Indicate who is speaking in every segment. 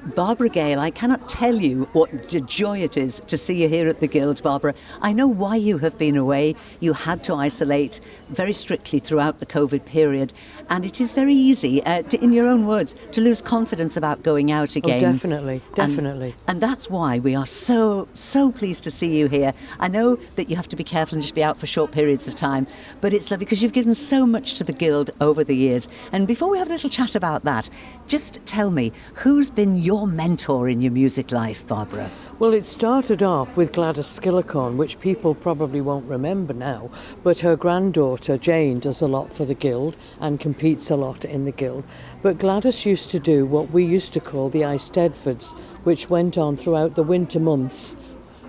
Speaker 1: Barbara Gale, I cannot tell you what a joy it is to see you here at the Guild, Barbara. I know why you have been away. You had to isolate very strictly throughout the COVID period, and it is very easy, in your own words, to lose confidence about going out again.
Speaker 2: Oh, definitely.
Speaker 1: And that's why we are so pleased to see you here. I know that you have to be careful and just be out for short periods of time, but it's lovely because you've given so much to the Guild over the years. And before we have a little chat about that, just tell me, who's been your mentor in your music life, Barbara?
Speaker 2: Well, it started off with Gladys Skillicorn, which people probably won't remember now, but her granddaughter Jane does a lot for the Guild and competes a lot in the Guild. But Gladys used to do what we used to call the Eisteddfods, which went on throughout the winter months,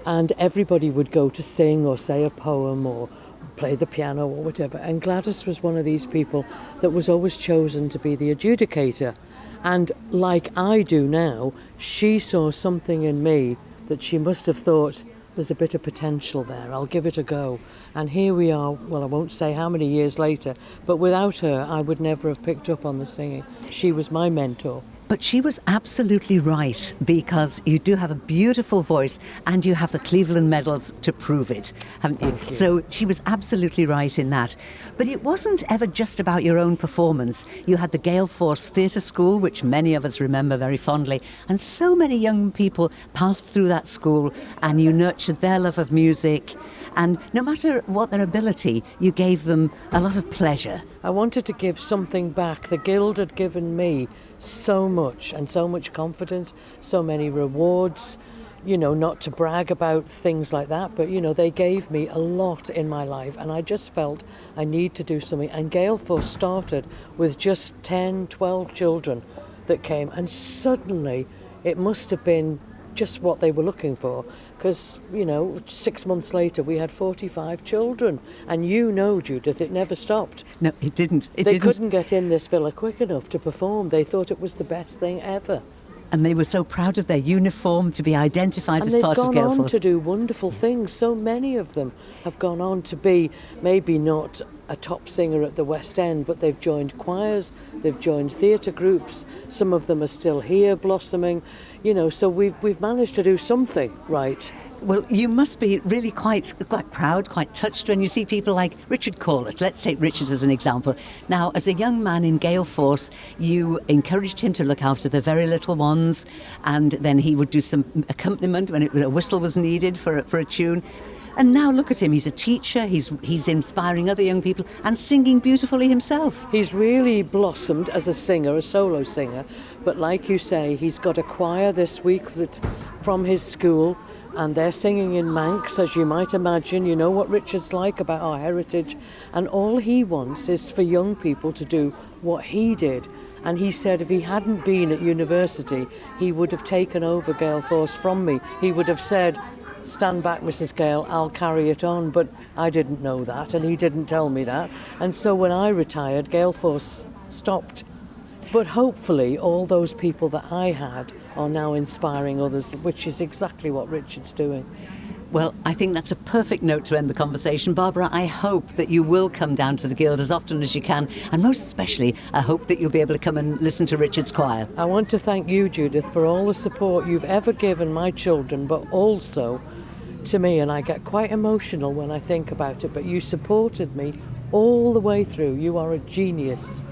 Speaker 2: and everybody would go to sing or say a poem or play the piano or whatever. And Gladys was one of these people that was always chosen to be the adjudicator. And like I do now, she saw something in me that she must have thought, there's a bit of potential there, I'll give it a go. And here we are, well, I won't say how many years later, but without her, I would never have picked up on the singing. She was my mentor.
Speaker 1: But she was absolutely right, because you do have a beautiful voice and you have the Cleveland medals to prove it, haven't you?
Speaker 2: Thank you.
Speaker 1: So she was absolutely right in that. But it wasn't ever just about your own performance. You had the Gale Force Theatre School, which many of us remember very fondly, and so many young people passed through that school and you nurtured their love of music. And no matter what their ability, you gave them a lot of pleasure.
Speaker 2: I wanted to give something back. The Guild had given me so much and so much confidence, so many rewards, not to brag about things like that, but, they gave me a lot in my life, and I just felt I need to do something. And Gale Force started with just 10, 12 children that came, and suddenly it must have been just what they were looking for, because 6 months later we had 45 children, and Judith, it never stopped.
Speaker 1: No, it didn't.
Speaker 2: They couldn't get in this villa quick enough to perform. They thought it was the best thing ever.
Speaker 1: And they were so proud of their uniform, to be identified as part of Gale
Speaker 2: And they've gone on
Speaker 1: Force.
Speaker 2: to do wonderful things. So many of them have gone on to be maybe not a top singer at the West End, but they've joined choirs, they've joined theatre groups. Some of them are still here blossoming. So we've managed to do something right.
Speaker 1: Well, you must be really quite proud, quite touched when you see people like Richard Corlett. Let's take Richard as an example. Now, as a young man in Gale Force, you encouraged him to look after the very little ones, and then he would do some accompaniment when a whistle was needed for a tune. And now look at him, he's a teacher, he's inspiring other young people and singing beautifully himself.
Speaker 2: He's really blossomed as a singer, a solo singer, but like you say, he's got a choir this week from his school, and they're singing in Manx, as you might imagine. You know what Richard's like about our heritage, and all he wants is for young people to do what he did. And he said if he hadn't been at university, he would have taken over Gale Force from me. He would have said, stand back, Mrs. Gale, I'll carry it on. But I didn't know that, and he didn't tell me that. And so when I retired, Gale Force stopped. But hopefully all those people that I had are now inspiring others, which is exactly what Richard's doing.
Speaker 1: Well, I think that's a perfect note to end the conversation. Barbara, I hope that you will come down to the Guild as often as you can, and most especially, I hope that you'll be able to come and listen to Richard's choir.
Speaker 2: I want to thank you, Judith, for all the support you've ever given my children, but also to me, and I get quite emotional when I think about it, but you supported me all the way through. You are a genius.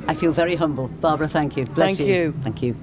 Speaker 1: I feel very humble. Barbara, thank you. Bless
Speaker 2: Thank you.
Speaker 1: Thank you.